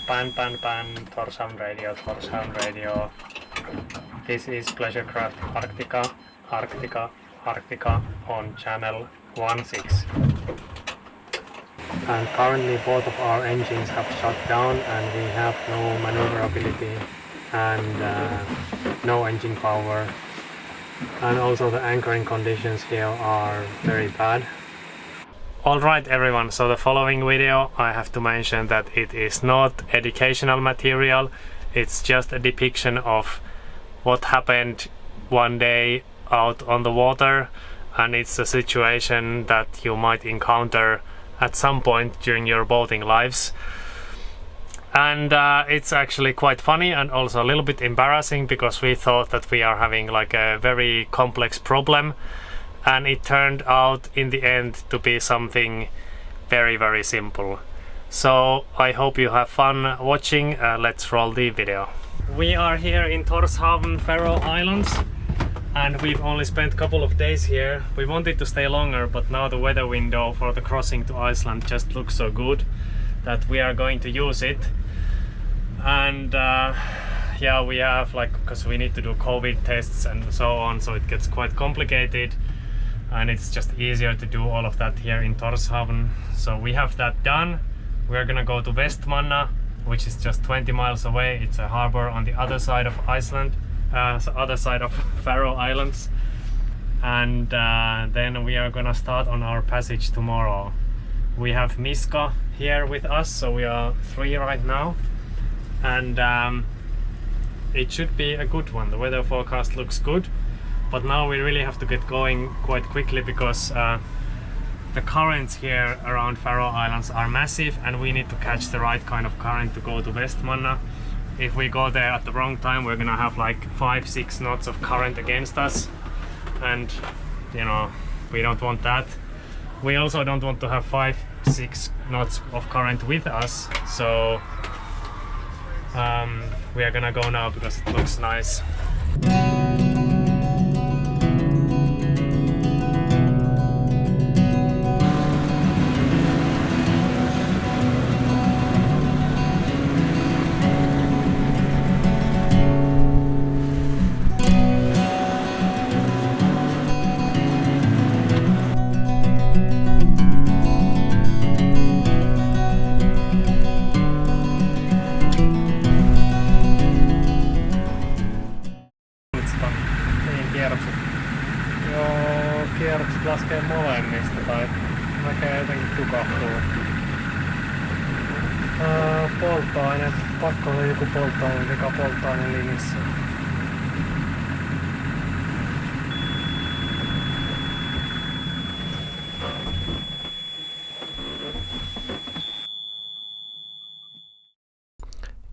Torshavn radio. This is pleasure craft Arctica on channel 16. And currently both of our engines have shut down and we have no maneuverability and no engine power. And also the anchoring conditions here are very bad. Alright everyone, so the following video I have to mention that it is not educational material, it's just a depiction of what happened one day out on the water, and it's a situation that you might encounter at some point during your boating lives. And it's actually quite funny and also a little bit embarrassing because we thought that we are having like a very complex problem, and it turned out in the end to be something very simple. So I hope you have fun watching. Let's roll the video. We are here in Torshavn, Faroe Islands, and we've only spent a couple of days here. We wanted to stay longer, but now the weather window for the crossing to Iceland just looks so good that we are going to use it. And yeah, we have because we need to do COVID tests and so on, so it gets quite complicated. And it's just easier to do all of that here in Torshavn. So we have that done. We're gonna go to Vestmanna, which is just 20 miles away. It's a harbor on the other side of Iceland, other side of Faroe Islands. And then we are gonna start on our passage tomorrow. We have Miska here with us, so we are 3 right now. And it should be a good one. The weather forecast looks good. But now we really have to get going quite quickly because the currents here around Faroe Islands are massive and we need to catch the right kind of current to go to Vestmanna. If we go there at the wrong time, we're gonna have like 5-6 knots of current against us, and you know, we don't want that. We also don't want to have 5-6 knots of current with us, so we are gonna go now because it looks nice. Kierrokset laskee molemmista tai näkee jotenkin tukahtuu. Polttoaine, pakko olla joku polttoaine, mikä polttoaine linjassa.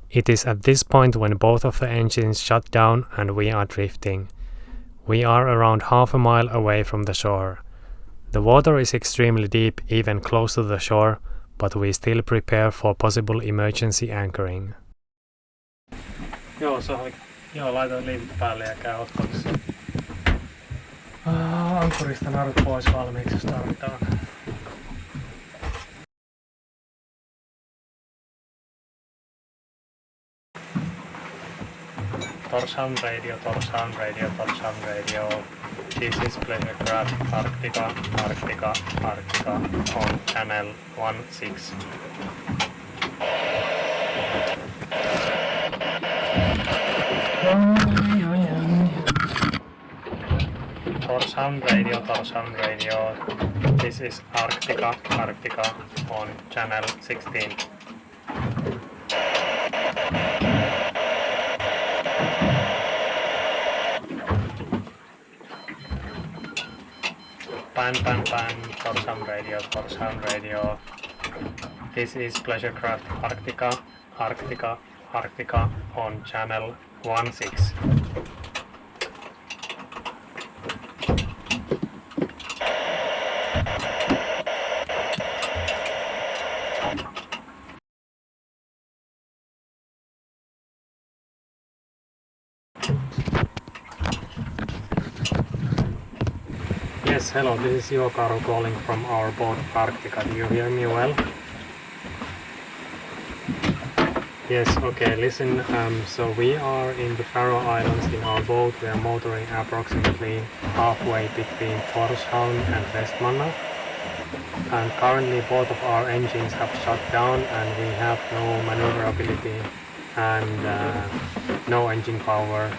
It is at this point when both of the engines shut down and we are drifting. We are around half a mile away from the shore. The water is extremely deep, even close to the shore, but we still prepare for possible emergency anchoring. Joo, laitoin liivit päälle ja käy ottamassa. Ankkurista narut pois valmiiksi, jos tarvitaan. Torshavn radio. This is pleasure craft Arctica on channel 16. Torshavn radio. This is Arctica on channel 16. Torshavn radio. This is pleasure craft Arctica on channel 16. Yes, hello, this is Juho calling from our boat Arctica. Do you hear me well? Yes, okay, listen, so we are in the Faroe Islands in our boat. We are motoring approximately halfway between Torshavn and Vestmanna. And currently both of our engines have shut down and we have no maneuverability and no engine power.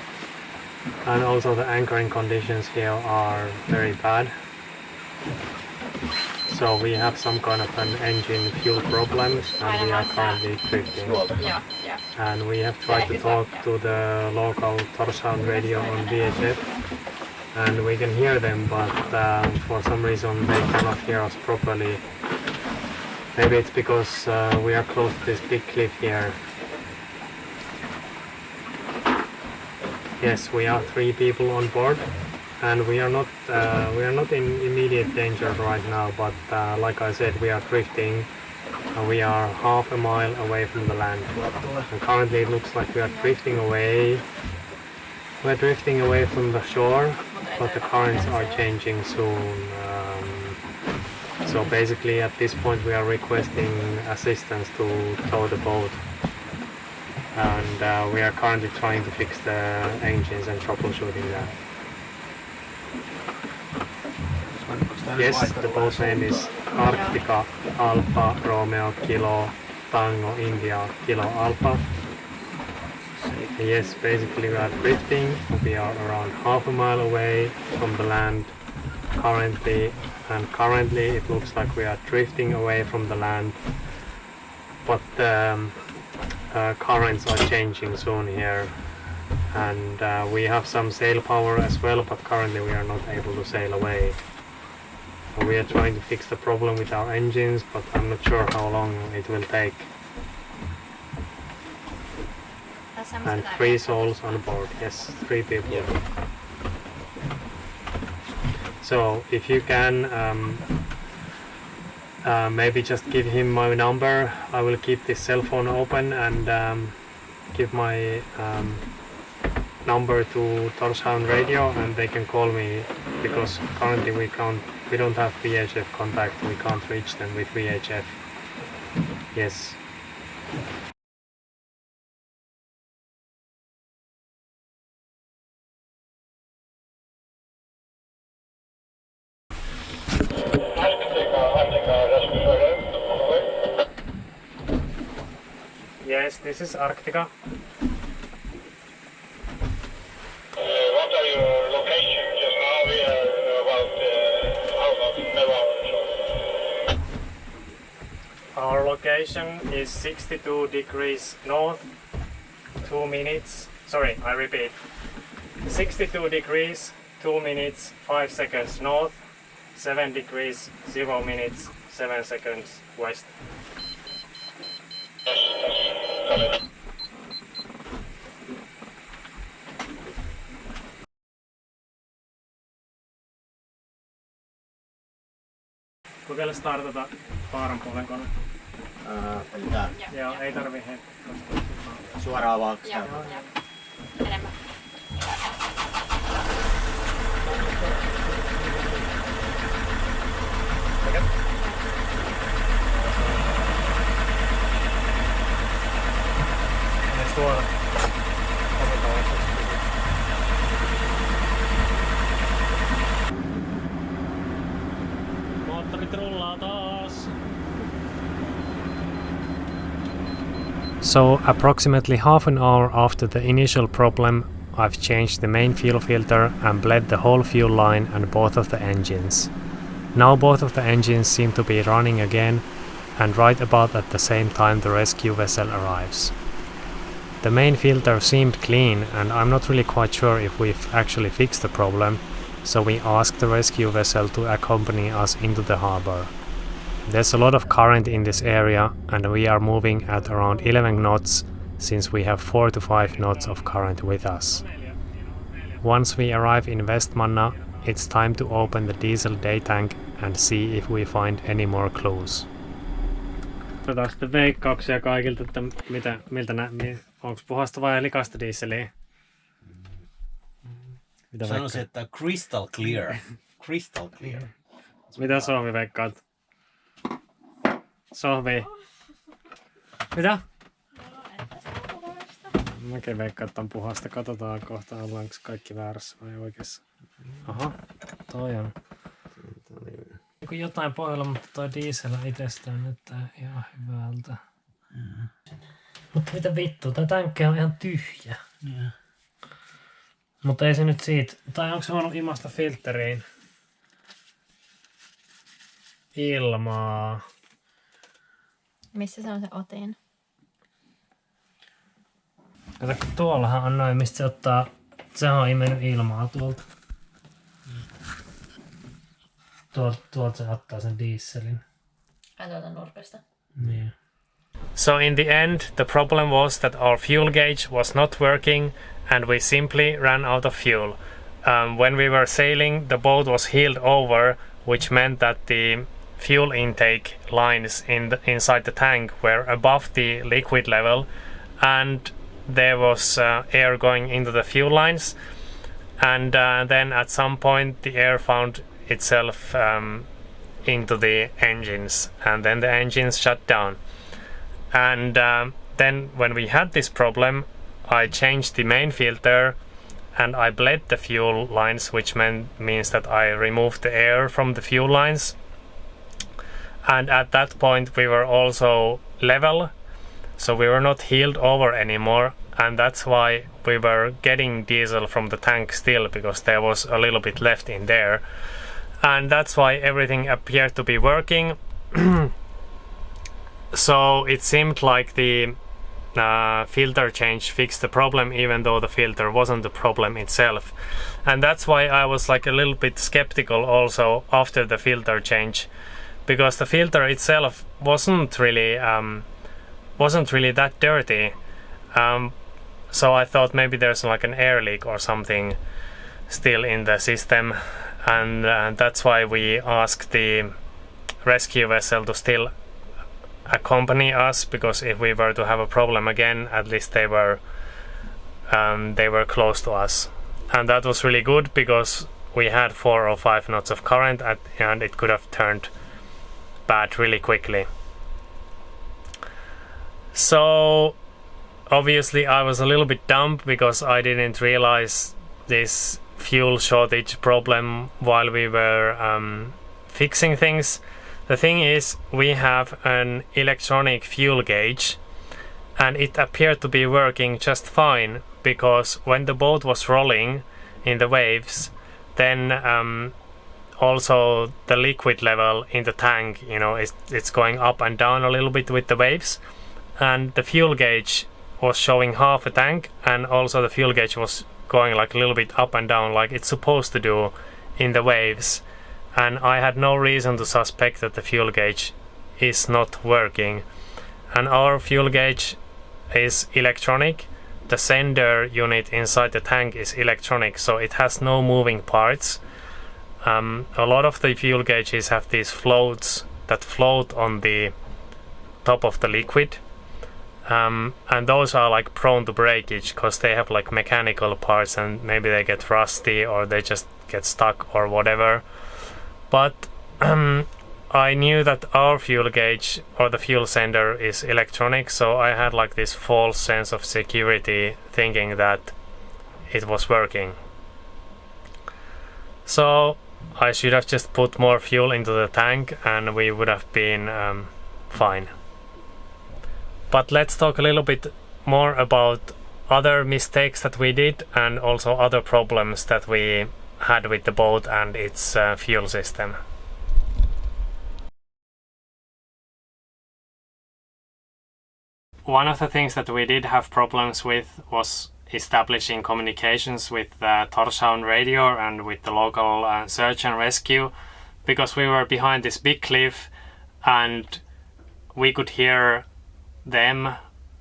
And also the anchoring conditions here are very bad. So we have some kind of an engine fuel problems and we are currently drifting. And we have tried to talk to the local Torshavn radio on VHF and we can hear them, but for some reason they cannot hear us properly. Maybe it's because we are close to this big cliff here. Yes, we are 3 people on board. And we are not in immediate danger right now, but like I said, we are drifting. We are half a mile away from the land. And currently it looks like we are drifting away. We're drifting away from the shore, but the currents are changing soon. So basically at this point we are requesting assistance to tow the boat. And we are currently trying to fix the engines and troubleshooting that. Yes, the boat name is Arctica Alpha Romeo Kilo Tango India Kilo Alpha. Yes, basically we are drifting. We are around half a mile away from the land currently, and currently it looks like we are drifting away from the land, but the currents are changing soon here, and we have some sail power as well, but currently we are not able to sail away. We are trying to fix the problem with our engines, but I'm not sure how long it will take. And 3 souls on board, yes, 3 people. Yeah. So if you can maybe just give him my number. I will keep this cell phone open and give my number to Torshavn radio and they can call me, because currently we don't have VHF contact, we can't reach them with VHF. Yes. Yes, this is Arctica. What are your location just now? We are about half an hour or so. Our location is 62 degrees north, 2 minutes. Sorry, I repeat. 62 degrees, 2 minutes, 5 seconds north, 7 degrees, 0 minutes, 7 seconds west. Kokeile startata paaran puolen kone. Eli tää Joo, ei tarvii hetkeä. suoraan vaan. Joo. Enemmän. Tuolla. Moottorit rullaa taas. So approximately half an hour after the initial problem, I've changed the main fuel filter and bled the whole fuel line and both of the engines. Now both of the engines seem to be running again, and right about at the same time the rescue vessel arrives. The main filter seemed clean and I'm not really quite sure if we've actually fixed the problem, so we asked the rescue vessel to accompany us into the harbor. There's a lot of current in this area and we are moving at around 11 knots since we have 4 to 5 knots of current with us. Once we arrive in Vestmanna, it's time to open the diesel day tank and see if we find any more clues. Otetaan sitten veikkauksia kaikilta, että onko puhasta vai likasta dieseliä? Sanoisin, että crystal clear. Crystal clear. Mitä Sohvi veikkaat? Sohvi. Mitä? Mäkin veikkaan, että on puhasta. Katsotaan kohta, ollaanko kaikki väärässä vai oikeassa. Aha, toi on. Jotain pohjalla, mutta toi diesel itsestään näyttää ihan hyvältä. Mutta mitä vittua, tää tänkkä on ihan tyhjä. Mutta ei se nyt siitä, tai onko se voinut imasta filtteriin ilmaa? Missä se on se otin? Kato, kun tuollahan on noin, mistä se ottaa, sehän on imennyt ilmaa tuolta. Tuolta se ottaa sen dieselin. Tuolta nurkasta. Niin. So in the end, the problem was that our fuel gauge was not working and we simply ran out of fuel. When we were sailing, the boat was heeled over, which meant that the fuel intake lines inside the tank were above the liquid level, and there was air going into the fuel lines, and then at some point the air found itself into the engines, and then the engines shut down. And then when we had this problem, I changed the main filter and I bled the fuel lines, which means that I removed the air from the fuel lines. And at that point we were also level, so we were not heeled over anymore, and that's why we were getting diesel from the tank still, because there was a little bit left in there. And that's why everything appeared to be working. So it seemed like the filter change fixed the problem, even though the filter wasn't the problem itself. And that's why I was like a little bit skeptical also after the filter change, because the filter itself wasn't really that dirty. So I thought maybe there's like an air leak or something still in the system, and that's why we asked the rescue vessel to still accompany us, because if we were to have a problem again, at least they were close to us. And that was really good, because we had 4 or 5 knots of current and it could have turned bad really quickly. So obviously I was a little bit dumb, because I didn't realize this fuel shortage problem while we were fixing things. The thing is, we have an electronic fuel gauge, and it appeared to be working just fine, because when the boat was rolling in the waves, then also the liquid level in the tank, you know, it's going up and down a little bit with the waves, and the fuel gauge was showing half a tank, and also the fuel gauge was going like a little bit up and down like it's supposed to do in the waves. And I had no reason to suspect that the fuel gauge is not working. And our fuel gauge is electronic. The sender unit inside the tank is electronic, so it has no moving parts. A lot of the fuel gauges have these floats that float on the top of the liquid. And those are like prone to breakage, because they have like mechanical parts, and maybe they get rusty or they just get stuck or whatever. But I knew that our fuel gauge or the fuel sender is electronic, so I had like this false sense of security, thinking that it was working. So I should have just put more fuel into the tank and we would have been fine. But let's talk a little bit more about other mistakes that we did, and also other problems that we had with the boat and its fuel system. One of the things that we did have problems with was establishing communications with Torshavn radio and with the local search and rescue, because we were behind this big cliff and we could hear them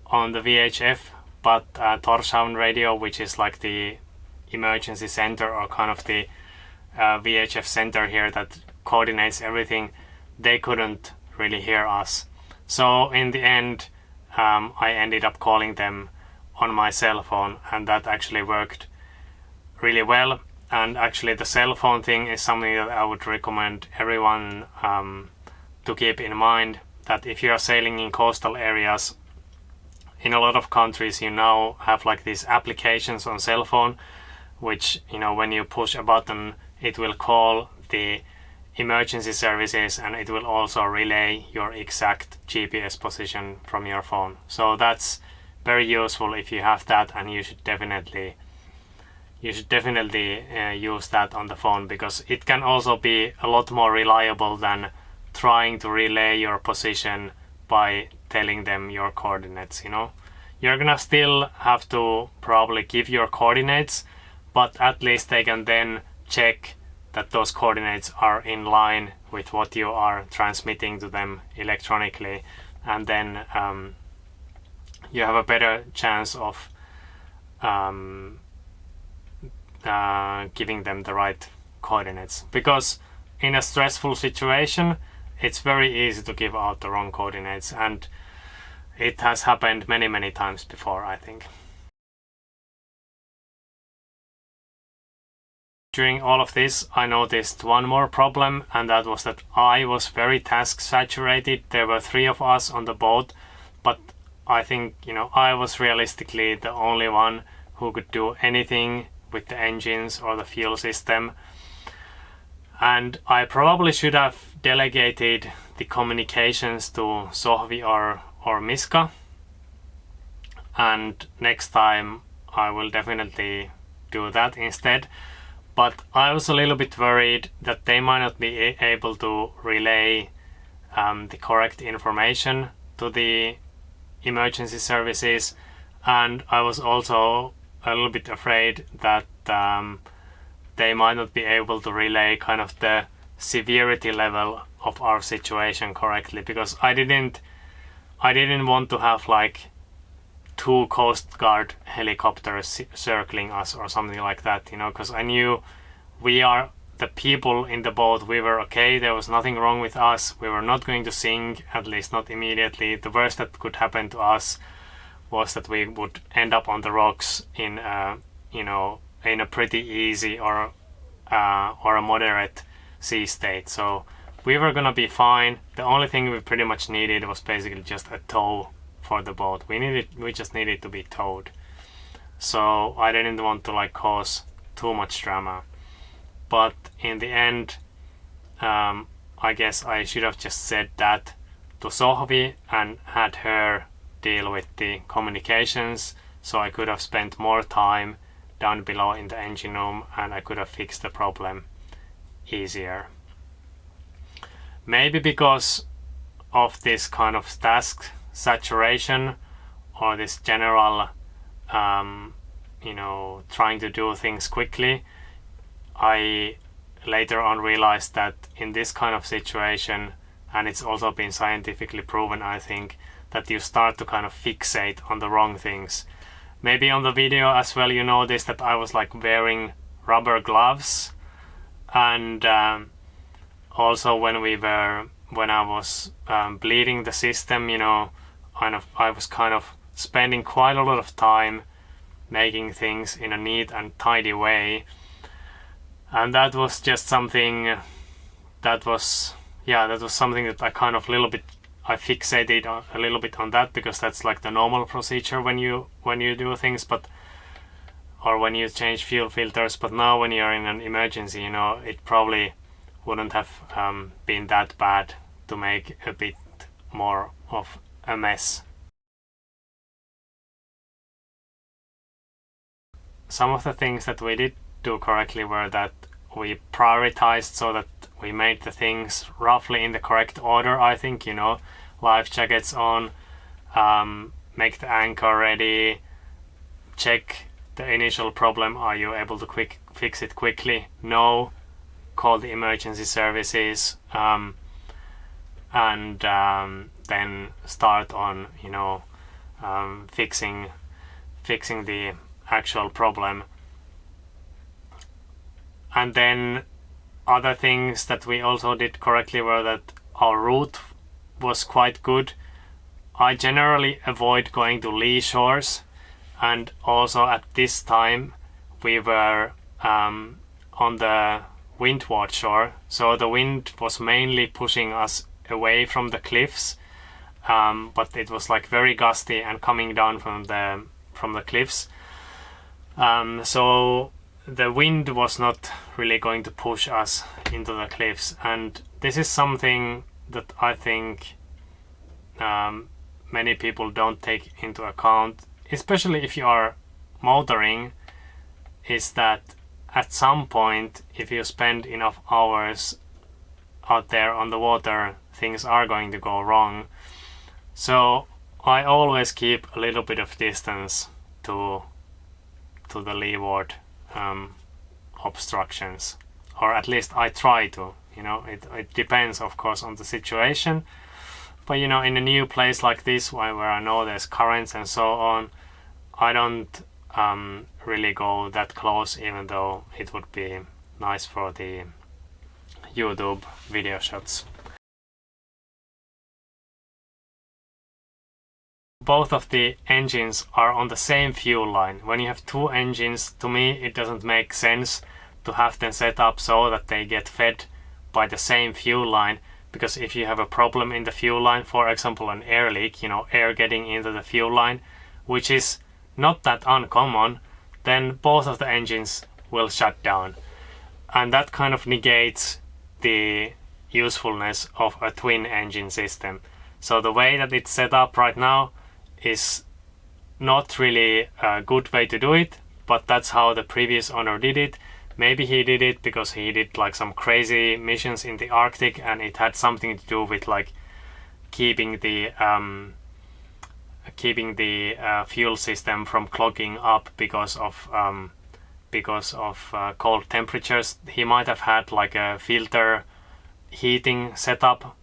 on the VHF, but Torshavn radio, which is like the emergency center or kind of the VHF center here that coordinates everything, they couldn't really hear us. So in the end I ended up calling them on my cell phone, and that actually worked really well. And actually the cell phone thing is something that I would recommend everyone to keep in mind, that if you are sailing in coastal areas, in a lot of countries you now have like these applications on cell phone, which, you know, when you push a button, it will call the emergency services and it will also relay your exact GPS position from your phone. So that's very useful if you have that, and you should definitely use that on the phone, because it can also be a lot more reliable than trying to relay your position by telling them your coordinates. You know, you're gonna still have to probably give your coordinates, but at least they can then check that those coordinates are in line with what you are transmitting to them electronically, and then you have a better chance of giving them the right coordinates. Because in a stressful situation, it's very easy to give out the wrong coordinates, and it has happened many times before, I think. During all of this, I noticed one more problem, and that was that I was very task saturated. There were 3 of us on the boat, but I think, you know, I was realistically the only one who could do anything with the engines or the fuel system. And I probably should have delegated the communications to Sohvi or Miska. And next time I will definitely do that instead. But I was a little bit worried that they might not be able to relay the correct information to the emergency services, and I was also a little bit afraid that they might not be able to relay kind of the severity level of our situation correctly, because I didn't want to have like 2 Coast Guard helicopters circling us or something like that, you know, because I knew we are the people in the boat. We were okay, there was nothing wrong with us, we were not going to sink, at least not immediately. The worst that could happen to us was that we would end up on the rocks in you know, in a pretty easy or a moderate sea state. So we were gonna be fine. The only thing we pretty much needed was basically just a tow for the boat. We just needed to be towed. So I didn't want to like cause too much drama. But in the end, I guess I should have just said that to Sohvi and had her deal with the communications, so I could have spent more time down below in the engine room and I could have fixed the problem easier. Maybe because of this kind of task saturation or this general you know, trying to do things quickly, I later on realized that in this kind of situation, and it's also been scientifically proven, I think, that you start to kind of fixate on the wrong things. Maybe on the video as well you noticed that I was like wearing rubber gloves, and also when I was bleeding the system, you know, I was kind of spending quite a lot of time making things in a neat and tidy way, and that was just something that was something that I kind of I fixated a little bit on that, because that's like the normal procedure when you do things, or when you change fuel filters. But now when you're in an emergency, you know, it probably wouldn't have been that bad to make a bit more of a mess. Some of the things that we did do correctly were that we prioritized so that we made the things roughly in the correct order, I think, you know, life jackets on, make the anchor ready, check the initial problem, are you able to fix it quickly? No, call the emergency services, and then start on, you know, fixing the actual problem. And then other things that we also did correctly were that our route was quite good. I generally avoid going to lee shores, and also at this time we were on the windward shore, so the wind was mainly pushing us away from the cliffs, but it was like very gusty and coming down from the cliffs. So the wind was not really going to push us into the cliffs, and this is something that I think many people don't take into account, especially if you are motoring, is that at some point, if you spend enough hours out there on the water, things are going to go wrong. So I always keep a little bit of distance to the leeward obstructions, or at least I try to. It depends, of course, on the situation. But in a new place like this, where I know there's currents and so on, I don't really go that close, even though it would be nice for the YouTube video shots. Both of the engines are on the same fuel line. When you have two engines, to me it doesn't make sense to have them set up so that they get fed by the same fuel line, because if you have a problem in the fuel line, for example an air leak, air getting into the fuel line, which is not that uncommon, then both of the engines will shut down, and that kind of negates the usefulness of a twin engine system. So the way that it's set up right now is not really a good way to do it, but that's how the previous owner did it. Maybe he did it because he did like some crazy missions in the Arctic, and it had something to do with like keeping the fuel system from clogging up because of cold temperatures. He might have had like a filter heating setup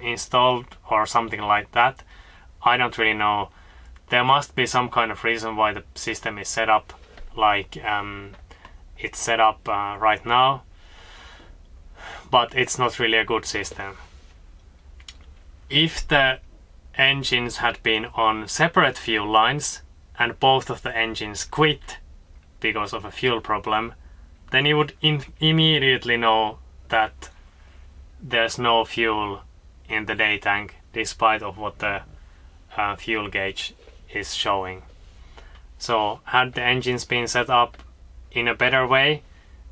installed or something like that. I don't really know. There must be some kind of reason why the system is set up like it's set up right now, but it's not really a good system. If the engines had been on separate fuel lines and both of the engines quit because of a fuel problem, then you would immediately know that there's no fuel in the day tank, despite of what the fuel gauge is showing. So had the engines been set up in a better way,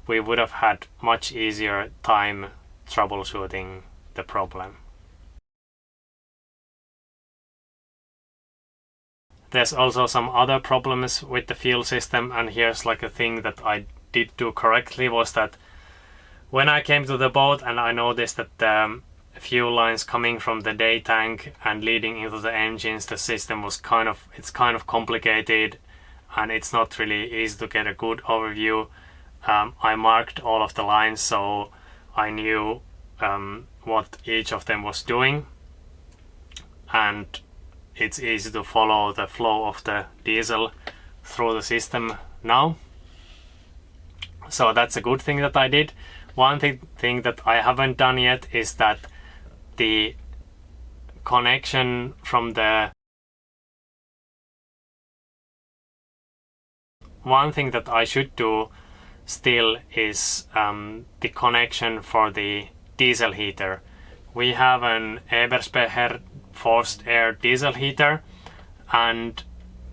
we would have had much easier time troubleshooting the problem. There's also some other problems with the fuel system, and here's like a thing that I did do correctly, was that when I came to the boat and I noticed that the fuel lines coming from the day tank and leading into the engines, the system was kind of complicated, and it's not really easy to get a good overview. I marked all of the lines so I knew what each of them was doing, and it's easy to follow the flow of the diesel through the system now. So that's a good thing that I did. One thing that I haven't done yet is that the connection from the one thing that I should do still is the connection for the diesel heater. We have an Eberspecher forced air diesel heater, and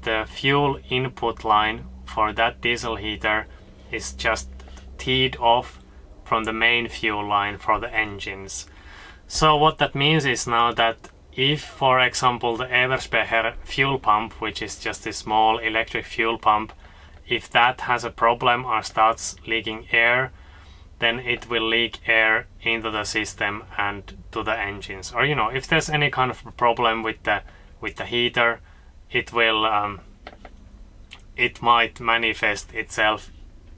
the fuel input line for that diesel heater is just teed off from the main fuel line for the engines. So what that means is now that if, for example, the Eberspecher fuel pump, which is just a small electric fuel pump, if that has a problem or starts leaking air, then it will leak air into the system and to the engines. Or if there's any kind of problem with the heater, it might manifest itself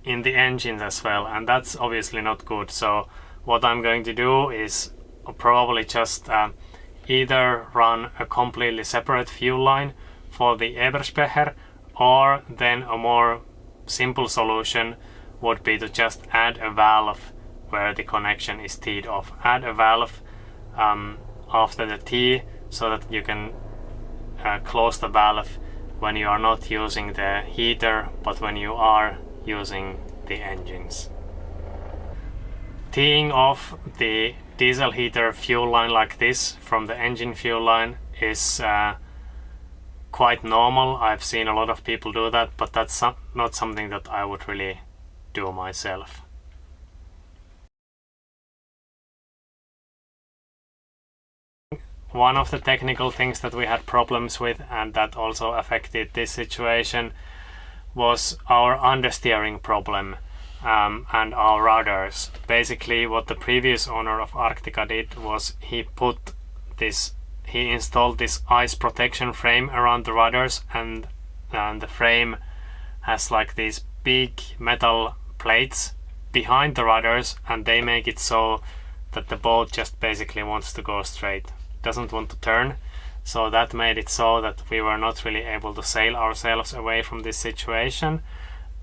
in the engines as well, and that's obviously not good. So what I'm going to do is probably just either run a completely separate fuel line for the Eberspecher, or then a more simple solution would be to just add a valve where the connection is teed off. Add a valve after the T so that you can close the valve when you are not using the heater, but when you are using the engines. Teeing off the diesel heater fuel line like this from the engine fuel line is quite normal. I've seen a lot of people do that, but that's not something that I would really do myself. One of the technical things that we had problems with, and that also affected this situation, was our understeering problem and our rudders. Basically what the previous owner of Arctica did was he installed this ice protection frame around the rudders, and the frame has like these big metal plates behind the rudders, and they make it so that the boat just basically wants to go straight, doesn't want to turn. So that made it so that we were not really able to sail ourselves away from this situation,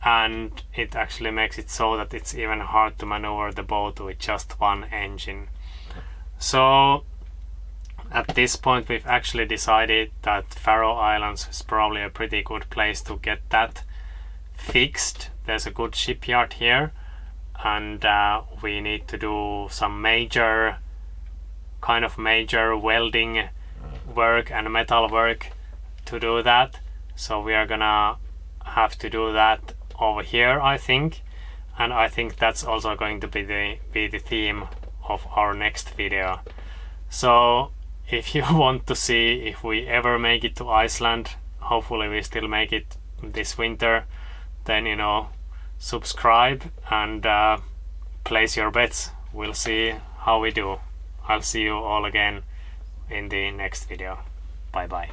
and it actually makes it so that it's even hard to maneuver the boat with just one engine. So at this point we've actually decided that Faroe Islands is probably a pretty good place to get that fixed. There's a good shipyard here, and we need to do some major welding work and metal work to do that. So we are gonna have to do that over here, I think, and I think that's also going to be the theme of our next video. So if you want to see if we ever make it to Iceland, hopefully we still make it this winter, then subscribe and place your bets. We'll see how we do. I'll see you all again in the next video. Bye bye.